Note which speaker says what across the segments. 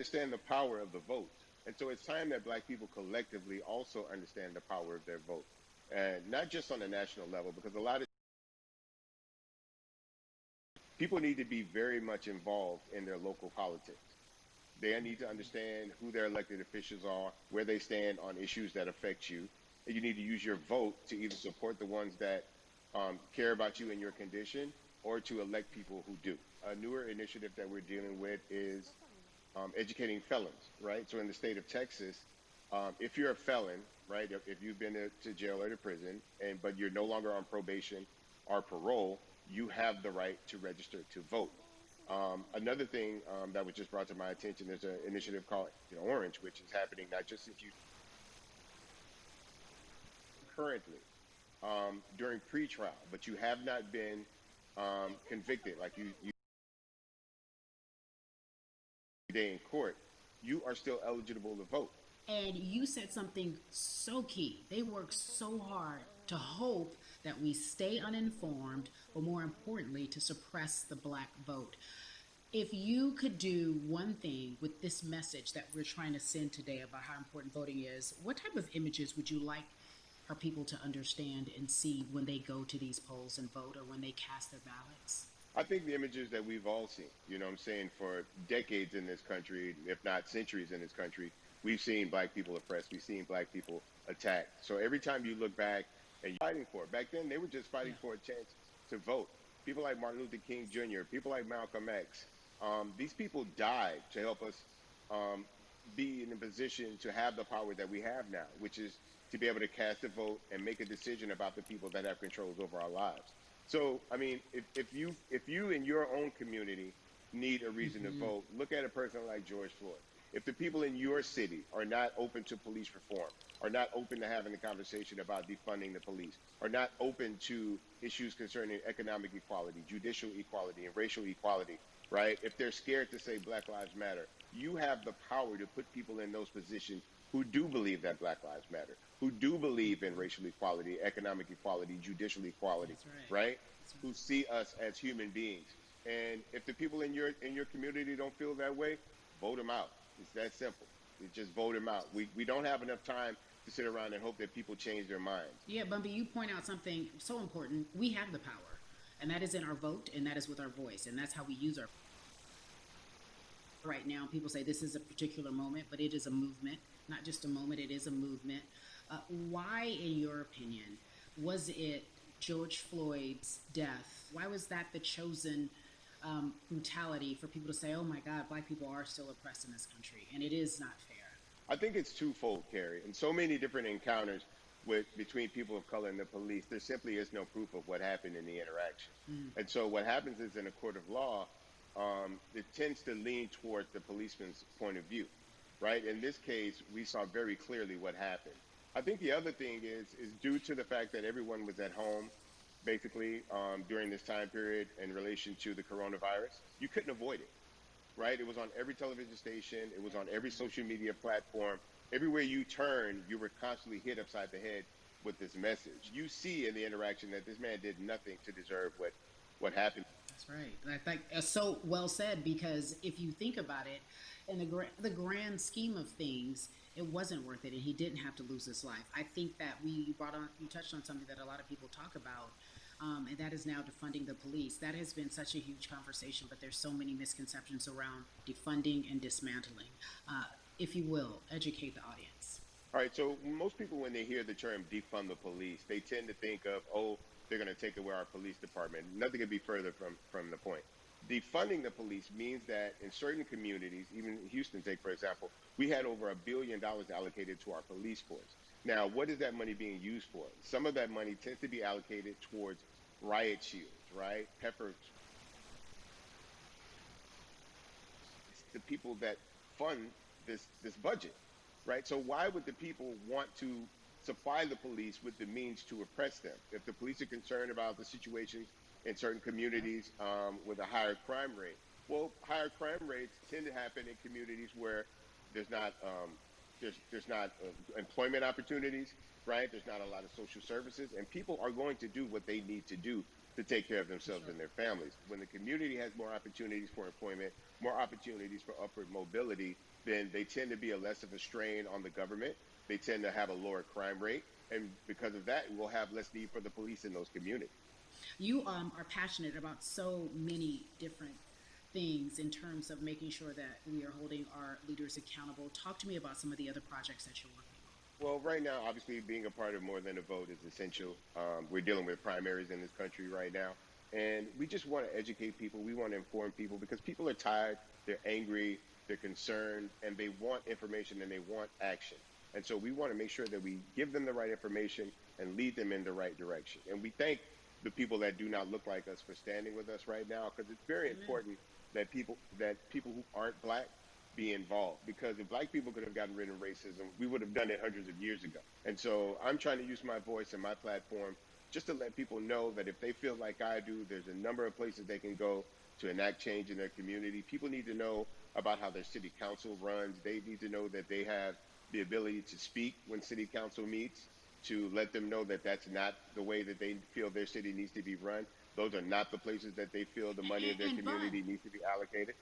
Speaker 1: understand the power of the vote. And so it's time that black people collectively also understand the power of their vote. And not just on a national level, because a lot of people need to be very much involved in their local politics. They need to understand who their elected officials are, where they stand on issues that affect you. And you need to use your vote to either support the ones that care about you and your condition, or to elect people who do. A newer initiative that we're dealing with is educating felons, right? So in the state of Texas, if you're a felon, right, if you've been to jail or to prison, and but you're no longer on probation or parole, you have the right to register to vote. Another thing that was just brought to my attention, there's an initiative called Orange, which is happening not just in Houston currently during pretrial, but you have not been convicted, like you day in court, you are still eligible to vote.
Speaker 2: And you said something so key. They work so hard to hope that we stay uninformed, but more importantly, to suppress the black vote. If you could do one thing with this message that we're trying to send today about how important voting is, what type of images would you like our people to understand and see when they go to these polls and vote, or when they cast their ballots?
Speaker 1: I think the images that we've all seen, you know what I'm saying, for decades in this country, if not centuries in this country, we've seen black people oppressed. We've seen black people attacked. So every time you look back and you're fighting for it, back then they were just fighting
Speaker 2: Yeah.
Speaker 1: for a chance to vote. People like Martin Luther King Jr., people like Malcolm X, these people died to help us um, be in a position to have the power that we have now, which is to be able to cast a vote and make a decision about the people that have controls over our lives. So, I mean, if you in your own community need a reason to
Speaker 2: Mm-hmm.
Speaker 1: vote, look at a person like George Floyd. If the people in your city are not open to police reform, are not open to having the conversation about defunding the police, are not open to issues concerning economic equality, judicial equality, and racial equality, right? If they're scared to say Black Lives Matter, you have the power to put people in those positions who do believe that Black Lives Matter, who do believe in racial equality, economic equality, judicial equality,
Speaker 2: That's right.
Speaker 1: right?
Speaker 2: That's
Speaker 1: Who
Speaker 2: right.
Speaker 1: see us as human beings. And if the people in your community don't feel that way, vote them out. It's that simple. It's just vote them out. We don't have enough time to sit around and hope that people change their minds.
Speaker 2: Yeah, Bumpy, you point out something so important. We have the power, and that is in our vote, and that is with our voice, and that's how we use our. Right now, people say this is a particular moment, but it is a movement, not just a moment, it is a movement. Why, in your opinion, was it George Floyd's death? Why was that the chosen brutality for people to say, oh my God, black people are still oppressed in this country, and it is not fair?
Speaker 1: I think it's twofold, Carrie. In so many different encounters with between people of color and the police, there simply is no proof of what happened in the interaction.
Speaker 2: Mm,
Speaker 1: And so what happens is in a court of law, it tends to lean towards the policeman's point of view, right? In this case, we saw very clearly what happened. I think the other thing is due to the fact that everyone was at home, basically during this time period in relation to the coronavirus. You couldn't avoid it, right? It was on every television station, it was on every social media platform. Everywhere you turn, you were constantly hit upside the head with this message. You see in the interaction that this man did nothing to deserve what happened.
Speaker 2: that's right. I think so well said, because if you think about it, in the grand scheme of things, it wasn't worth it, and he didn't have to lose his life. I think that you touched on something that a lot of people talk about, and that is now defunding the police. That has been such a huge conversation, but there's so many misconceptions around defunding and dismantling. Uh, if you will, educate the audience.
Speaker 1: All right, so most people, when they hear the term defund the police, they tend to think of, oh, they're going to take away our police department. Nothing could be further from the point. Defunding the police means that in certain communities, even Houston, take for example, we had over $1 billion allocated to our police force. Now, what is that money being used for? Some of that money tends to be allocated towards riot shields, right? Pepper, the people that fund this budget, right? So why would the people want to supply the police with the means to oppress them? If the police are concerned about the situations in certain
Speaker 2: Yep.
Speaker 1: communities with a higher crime rate, well, higher crime rates tend to happen in communities where there's not there's not employment opportunities, right? There's not a lot of social services, and people are going to do what they need to do to take care of
Speaker 2: For
Speaker 1: themselves
Speaker 2: sure.
Speaker 1: and their families. When the community has more opportunities for employment, more opportunities for upward mobility, then they tend to be a less of a strain on the government. They tend to have a lower crime rate. And because of that, we'll have less need for the police in those communities.
Speaker 2: You are passionate about so many different things in terms of making sure that we are holding our leaders accountable. Talk to me about some of the other projects that you're working on.
Speaker 1: Well, right now, obviously, being a part of More Than a Vote is essential. We're dealing with primaries in this country right now. And we just want to educate people. We want to inform people because people are tired, they're angry, they're concerned, and they want information and they want action. And so we want to make sure that we give them the right information and lead them in the right direction. And we thank the people that do not look like us for standing with us right now because it's very
Speaker 2: Amen.
Speaker 1: important that people who aren't black be involved because if black people could have gotten rid of racism, we would have done it hundreds of years ago. And so I'm trying to use my voice and my platform just to let people know that if they feel like I do, there's a number of places they can go to enact change in their community. People need to know about how their city council runs. They need to know that they have the ability to speak when city council meets, to let them know that that's not the way that they feel their city needs to be run. Those are not the places that they feel the money of their
Speaker 2: And Bun,
Speaker 1: community needs to be allocated.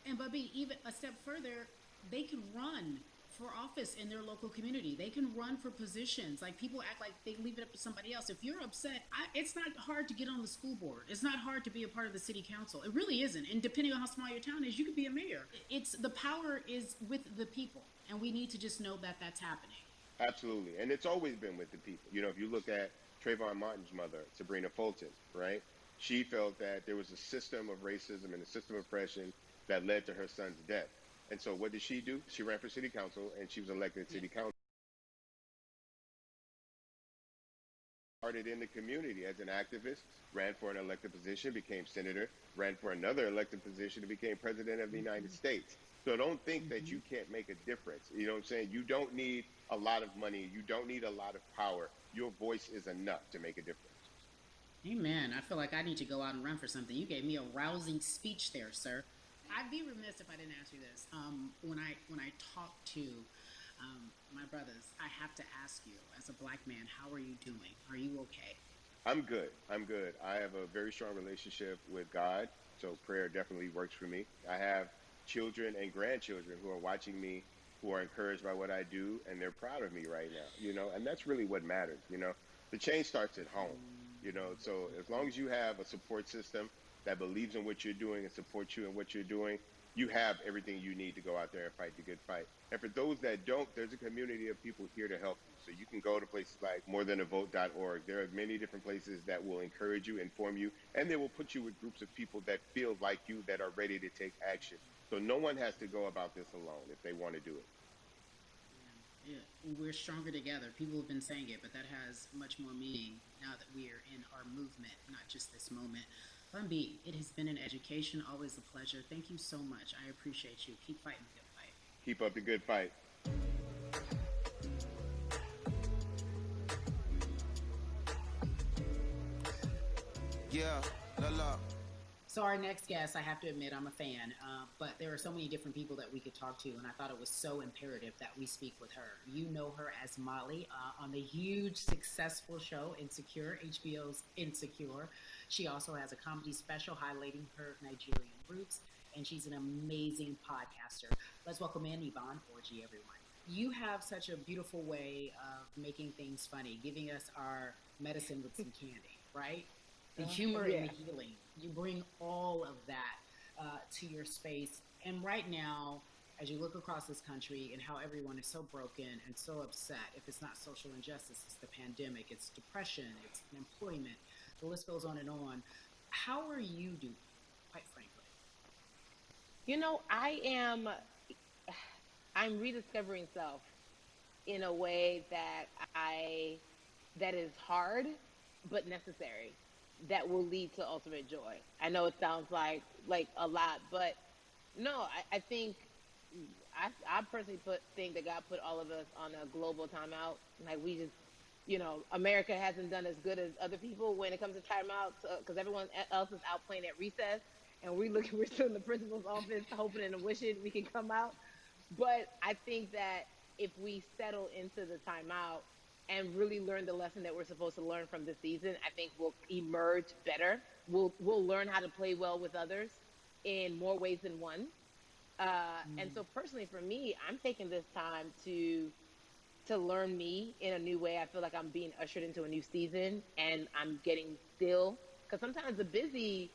Speaker 2: and Bubby, even a step further, they can run for office in their local community. They can run for positions. Like people act like they leave it up to somebody else. If you're upset, it's not hard to get on the school board. It's not hard to be a part of the city council. It really isn't. And depending on how small your town is, you could be a mayor. It's the power is with the people, and we need to just know that that's happening.
Speaker 1: Absolutely. And it's always been with the people. You know, if you look at Trayvon Martin's mother, Sabrina Fulton, right? She felt that there was a system of racism and a system of oppression that led to her son's death. And so what did she do? She ran for city council and she was elected
Speaker 2: Yeah.
Speaker 1: city council. Started in the community as an activist, ran for an elected position, became senator, ran for another elected position, and became president of the United States. So don't think that you can't make a difference. You know what I'm saying? You don't need a lot of money. You don't need a lot of power. Your voice is enough to make a difference.
Speaker 2: Amen. I feel like I need to go out and run for something. You gave me a rousing speech there, sir. I'd be remiss if I didn't ask you this. When I talk to my brothers, I have to ask you, as a black man, how are you doing? Are you okay?
Speaker 1: I'm good. I'm good. I have a very strong relationship with God. So prayer definitely works for me. I have children and grandchildren who are watching me, who are encouraged by what I do, and they're proud of me right now, and that's really what matters. The change starts at home, so as long as you have a support system that believes in what you're doing and supports you in what you're doing, you have everything you need to go out there and fight the good fight. And for those that don't, there's a community of people here to help you. So you can go to places like morethanavote.org. There are many different places that will encourage you, inform you, and they will put you with groups of people that feel like you that are ready to take action. So no one has to go about this alone if they want to do it.
Speaker 2: Yeah, we're stronger together. People have been saying it, but that has much more meaning now that we are in our movement, not just this moment. Bumby, it has been an education, always a pleasure. Thank you so much. I appreciate you. Keep fighting the good fight.
Speaker 1: Keep up the good fight.
Speaker 3: Yeah, la la.
Speaker 2: So our next guest, I have to admit, I'm a fan, but there are so many different people that we could talk to, and I thought it was so imperative that we speak with her. You know her as Molly on the huge, successful show Insecure, HBO's Insecure. She also has a comedy special highlighting her Nigerian roots, and she's an amazing podcaster. Let's welcome in Yvonne Orji, everyone. You have such a beautiful way of making things funny, giving us our medicine with some candy, right? The humor and the
Speaker 4: Yeah.
Speaker 2: healing. You bring all of that to your space. And right now, as you look across this country and how everyone is so broken and so upset, if it's not social injustice, it's the pandemic, it's depression, it's unemployment, the list goes on and on. How are you doing, quite frankly?
Speaker 4: I'm rediscovering self in a way that is hard but necessary, that will lead to ultimate joy. I know it sounds like a lot, but no, I think I personally think that God put all of us on a global timeout. Like we just, America hasn't done as good as other people when it comes to timeouts because everyone else is out playing at recess, and we're still in the principal's office hoping and wishing we can come out. But I think that if we settle into the timeout and really learn the lesson that we're supposed to learn from this season, I think we'll emerge better. We'll learn how to play well with others in more ways than one, And so personally for me, I'm taking this time to learn me in a new way. I feel like I'm being ushered into a new season and I'm getting still because sometimes the busy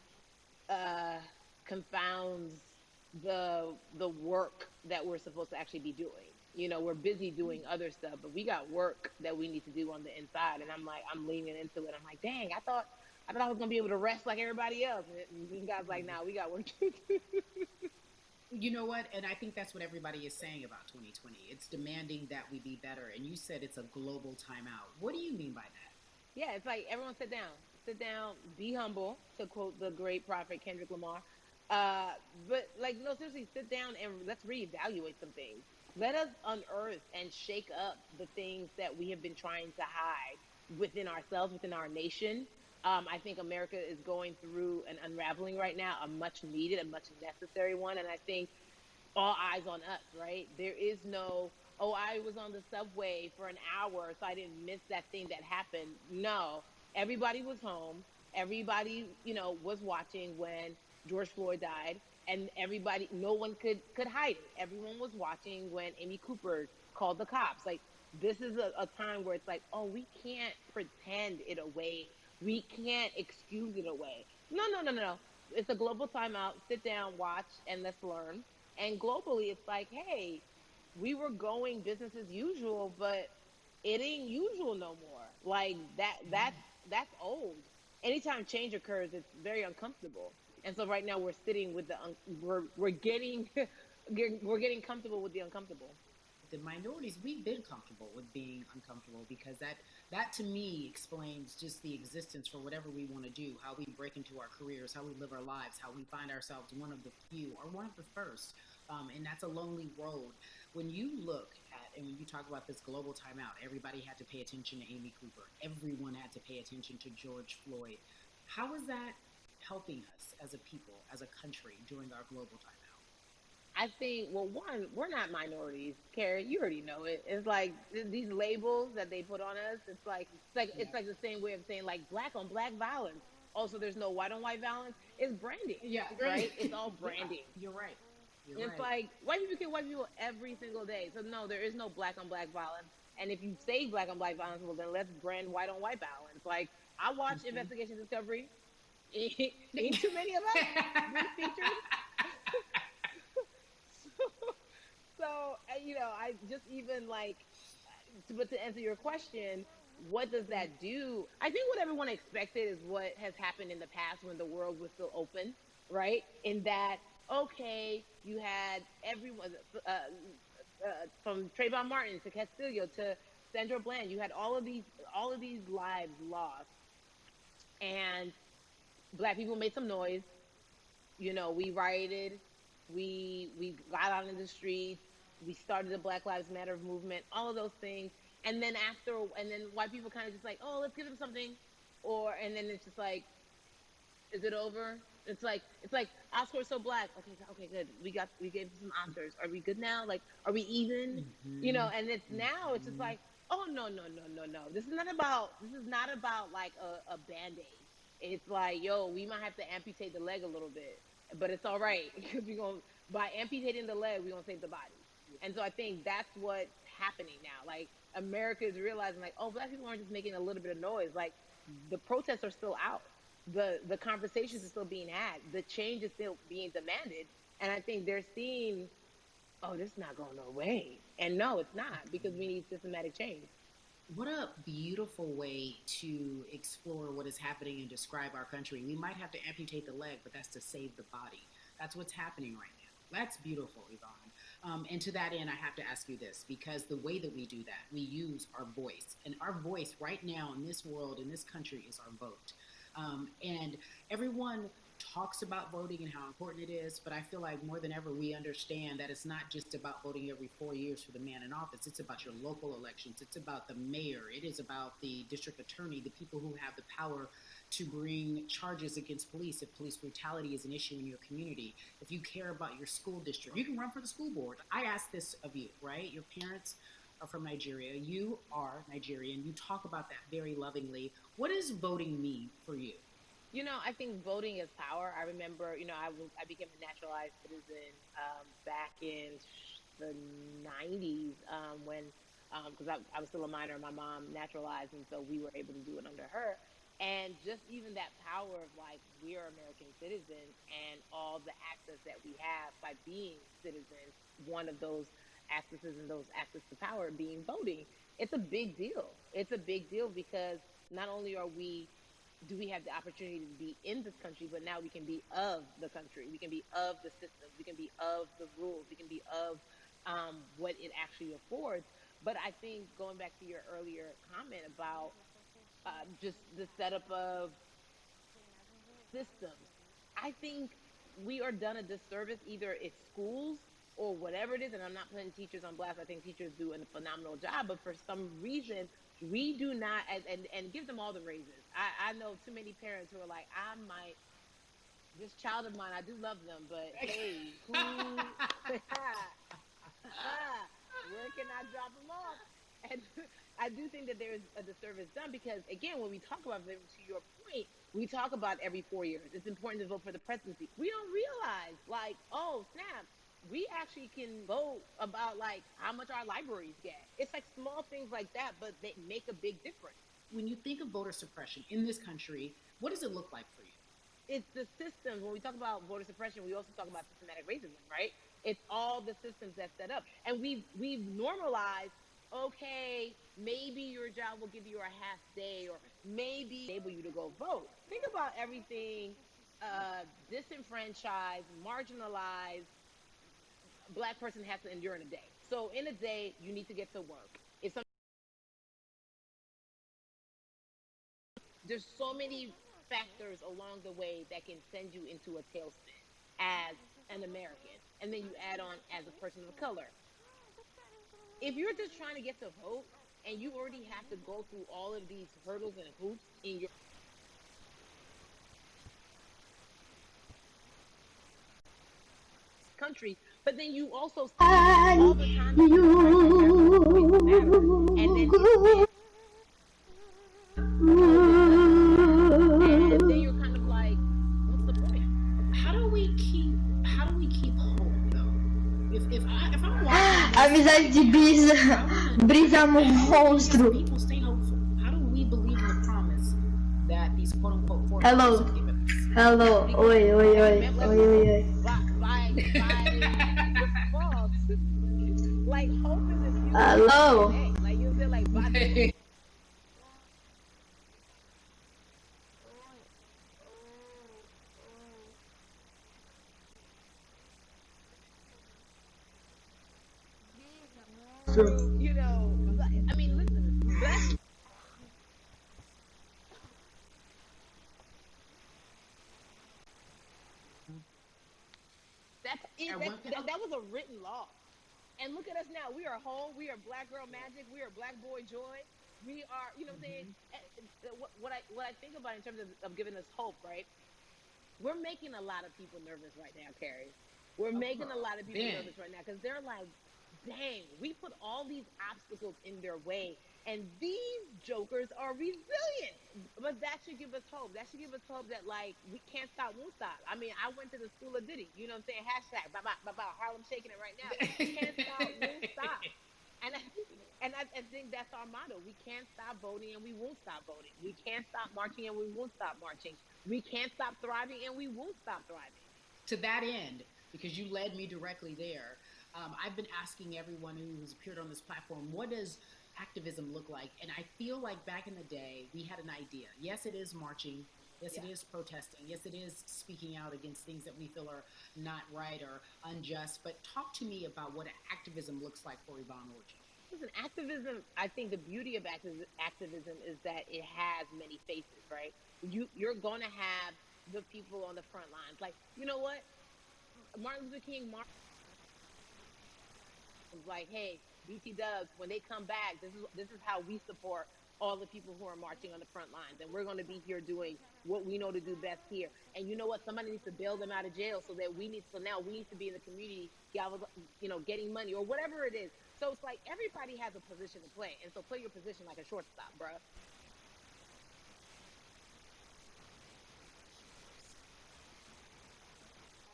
Speaker 4: uh, confounds the work that we're supposed to actually be doing. You know, we're busy doing other stuff, but we got work that we need to do on the inside. And I'm like, I'm leaning into it. I'm like, dang, I thought I was gonna be able to rest like everybody else. And God's like, nah, we got work to do.
Speaker 2: You know what? And I think that's what everybody is saying about 2020. It's demanding that we be better. And you said it's a global timeout. What do you mean by that?
Speaker 4: Yeah, it's like everyone sit down, be humble, to quote the great prophet Kendrick Lamar. Uh, but like, no, seriously, sit down and let's reevaluate some things. Let us unearth and shake up the things that we have been trying to hide within ourselves, within our nation. I think America is going through an unraveling right now, a much needed, a much necessary one. And I think all eyes on us, right? There is no, oh, I was on the subway for an hour, so I didn't miss that thing that happened. No, everybody was home. Everybody, was watching when George Floyd died, and everybody, no one could hide it. Everyone was watching when Amy Cooper called the cops. Like, this is a time where it's like, oh, we can't pretend it away. We can't excuse it away. No, no, no, no, no. It's a global timeout. Sit down, watch, and let's learn. And globally, it's like, hey, we were going business as usual, but it ain't usual no more. Like that's old. Anytime change occurs, it's very uncomfortable. And so right now we're sitting with we're getting we're getting comfortable with the uncomfortable.
Speaker 2: The minorities, we've been comfortable with being uncomfortable because that to me explains just the existence for whatever we want to do, how we break into our careers, how we live our lives, how we find ourselves one of the few or one of the first. And that's a lonely road. When you look at and when you talk about this global timeout, everybody had to pay attention to Amy Cooper, everyone had to pay attention to George Floyd. How is that helping us as a people, as a country during our global timeout?
Speaker 4: I think, well, one, we're not minorities, Carrie. You already know it. It's like these labels that they put on us. It's
Speaker 2: Yeah.
Speaker 4: like the same way of saying like black on black violence. Also, there's no white on white violence. It's branding,
Speaker 2: Yeah,
Speaker 4: right? It's all
Speaker 2: yeah,
Speaker 4: branding.
Speaker 2: you're right. You're
Speaker 4: It's
Speaker 2: right.
Speaker 4: like white people kill white people every single day. So no, there is no black on black violence. And if you say black on black violence, well then let's brand white on white violence. Like I watch
Speaker 2: Mhm.
Speaker 4: Investigation Discovery. Ain't too many of us being featured. So, I just even like, but to answer your question, what does that do? I think what everyone expected is what has happened in the past when the world was still open, right? In that, okay, you had everyone from Trayvon Martin to Castillo to Sandra Bland. You had all of these lives lost, and black people made some noise. We rioted, we got out in the streets, we started the Black Lives Matter movement, all of those things. And then white people kind of just like, oh, let's give them something, and then it's just like, is it over? It's like Oscar so black. Okay, okay, good. We gave some Oscars. Are we good now? Like, are we even?
Speaker 2: Hmm.
Speaker 4: And it's now it's just
Speaker 2: Hmm.
Speaker 4: like, oh no no no no no. This is not about like a band aid. It's like, yo, we might have to amputate the leg a little bit, but it's all right because we're gonna by amputating the leg we're gonna save the body. And so I think that's what's happening now. Like America is realizing like, oh, black people aren't just making a little bit of noise. Like the protests are still out, the conversations are still being had, the change is still being demanded, and I think they're seeing, oh, this is not going no way, and no, it's not because we need systematic change.
Speaker 2: What a beautiful way to explore what is happening and describe our country. We might have to amputate the leg, but that's to save the body. That's what's happening right now. That's beautiful, Yvonne. And to that end, I have to ask you this because the way that we do that, we use our voice. And our voice right now in this world, in this country, is our vote. And everyone talks about voting and how important it is, but I feel like more than ever we understand that it's not just about voting every 4 years for the man in office. It's about your local elections. It's about the mayor. It is about the district attorney, the people who have the power to bring charges against police if police brutality is an issue in your community. If you care about your school district, you can run for the school board. I ask this of you, right? Your parents are from Nigeria. You are Nigerian. You talk about that very lovingly. What does voting mean for you?
Speaker 4: I think voting is power. I remember, I became a naturalized citizen back in the 90s when, because I was still a minor, my mom naturalized, and so we were able to do it under her. And just even that power of like, we are American citizens and all the access that we have by being citizens, one of those accesses and those access to power being voting, it's a big deal. It's a big deal because not only do we have the opportunity to be in this country, but now we can be of the country. We can be of the systems. We can be of the rules. We can be of what it actually affords. But I think going back to your earlier comment about just the setup of systems, I think we are done a disservice. Either it's schools or whatever it is, and I'm not putting teachers on blast. I think teachers do a phenomenal job, but for some reason, we do not, and give them all the raises. I know too many parents who are like, I might, this child of mine, I do love them, but hey, who, where can I drop them off? And I do think that there's a disservice done because, again, when we talk about voting, to your point, we talk about every 4 years. It's important to vote for the presidency. We don't realize, like, oh, snap, we actually can vote about, like, how much our libraries get. It's like small things like that, but they make a big difference.
Speaker 2: When you think of voter suppression in this country, what does it look like for you?
Speaker 4: It's the systems. When we talk about voter suppression, we also talk about systematic racism, right? It's all the systems that set up, and we've normalized. Okay, maybe your job will give you a half day, or maybe enable you to go vote. Think about everything disenfranchised, marginalized Black person has to endure in a day. So in a day, you need to get to work. There's so many factors along the way that can send you into a tailspin as an American, and then you add on as a person of color. If you're just trying to get to vote and you already have to go through all of these hurdles and hoops in your country, but then you also see all the time that people are like, there's no voice that matters, and then it's meant, oh, this doesn't matter, and then you're kind of like, what's the point?
Speaker 2: How do we keep hope though? If I'm watching this
Speaker 5: Amizade
Speaker 2: right
Speaker 5: de
Speaker 2: now,
Speaker 5: brisa.
Speaker 2: I want to
Speaker 5: Brisa
Speaker 2: how do we as
Speaker 5: monstro.
Speaker 2: people stay hopeful? How do we believe in the promise that these quote unquote forefathers
Speaker 5: Hello.
Speaker 2: have given us?
Speaker 5: Hello.
Speaker 4: Because
Speaker 5: Oi, oi, oi.
Speaker 4: like
Speaker 5: Oi,
Speaker 4: we
Speaker 5: oi,
Speaker 4: said,
Speaker 5: oi.
Speaker 4: by default, like hope is infused in our
Speaker 5: Hello.
Speaker 4: DNA. Like you said, like by through, I mean, listen, black. That's it.
Speaker 2: At one point,
Speaker 4: That was a written law. And look at us now. We are whole. We are Black girl magic. We are Black boy joy. We are, what I'm saying. What I think about in terms of giving us hope, right? We're making a lot of people nervous right now, Carrie. We're making a lot of people
Speaker 2: Ben,
Speaker 4: nervous right now because they're like, dang, we put all these obstacles in their way, and these jokers are resilient. But that should give us hope. That should give us hope that, like, we can't stop, won't stop. I mean, I went to the school of Diddy, you know what I'm saying? Hashtag, blah, blah, blah, blah, Harlem shaking it right now. Can't stop, won't stop. And I think that's our motto. We can't stop voting and we won't stop voting. We can't stop marching and we won't stop marching. We can't stop thriving and we won't stop thriving.
Speaker 2: to that end, because you led me directly there, I've been asking everyone who has appeared on this platform, what does activism look like? And I feel like back in the day, we had an idea. Yes, it is marching. Yes, it
Speaker 4: Yeah.
Speaker 2: is protesting. Yes, it is speaking out against things that we feel are not right or unjust. But talk to me about what activism looks like for Yvonne Orji.
Speaker 4: Listen, activism, I think the beauty of activism is that it has many faces, right? You're going to have the people on the front lines. Like, you know what? Martin Luther King was like, hey, BT Dubs, when they come back, this is how we support all the people who are marching on the front lines, and we're going to be here doing what we know to do best here. And you know what? Somebody needs to bail them out of jail so now we need to be in the community, getting money or whatever it is. So it's like everybody has a position to play, and so play your position like a shortstop, bruh.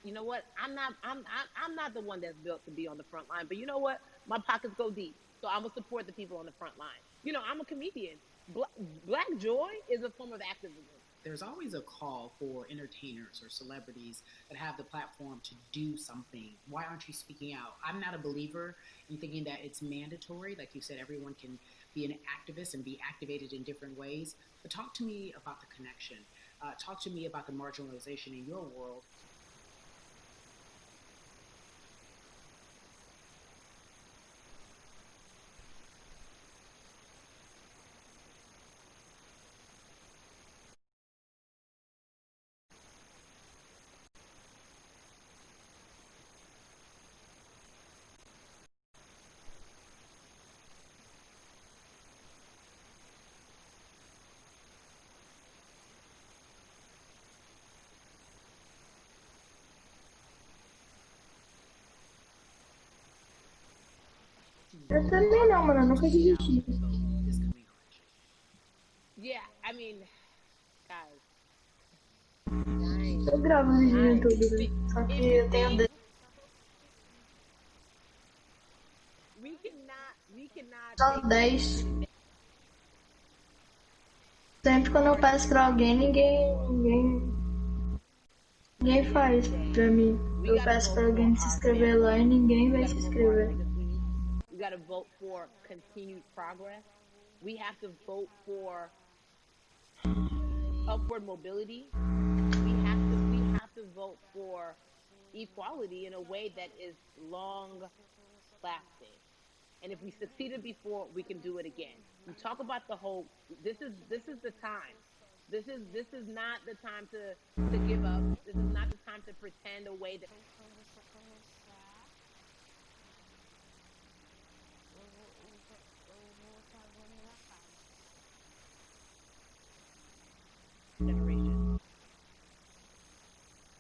Speaker 4: you know what? I'm not the one that's built to be on the front line. But you know what? My pockets go deep, so I'm gonna support the people on the front line. You know, I'm a comedian. Black joy is a form of activism.
Speaker 2: There's always a call for entertainers or celebrities that have the platform to do something. Why aren't you speaking out? I'm not a believer in thinking that it's mandatory. Like you said, everyone can be an activist and be activated in different ways. But talk to me about the connection. Talk to me about the marginalization in your world.
Speaker 5: Eu também não, mano. Eu nunca desisti.
Speaker 2: This coming election.
Speaker 4: Yeah, I mean, guys, guys,
Speaker 5: Eu gravo vídeo no
Speaker 4: guys.
Speaker 5: YouTube, né? Só
Speaker 4: If
Speaker 5: que
Speaker 4: you
Speaker 5: eu tenho
Speaker 4: think
Speaker 5: dedo.
Speaker 4: we cannot
Speaker 5: Só
Speaker 4: take
Speaker 5: 10.
Speaker 4: advantage.
Speaker 5: Sempre quando eu peço pra alguém, ninguém faz pra mim.
Speaker 4: We
Speaker 5: Eu
Speaker 4: gotta
Speaker 5: peço
Speaker 4: vote
Speaker 5: pra
Speaker 4: for
Speaker 5: alguém se
Speaker 4: our
Speaker 5: inscrever lá e
Speaker 4: family.
Speaker 5: ninguém
Speaker 4: We
Speaker 5: vai
Speaker 4: gotta
Speaker 5: se
Speaker 4: vote for our
Speaker 5: inscrever.
Speaker 4: legacy. We gotta vote for continued progress. We have to vote for upward mobility. We have to vote for equality in a way that is long lasting. And if we succeeded before, we can do it again. We talk about the whole. This is the time. This is not the time to give up. This is not the time to pretend a way that generation.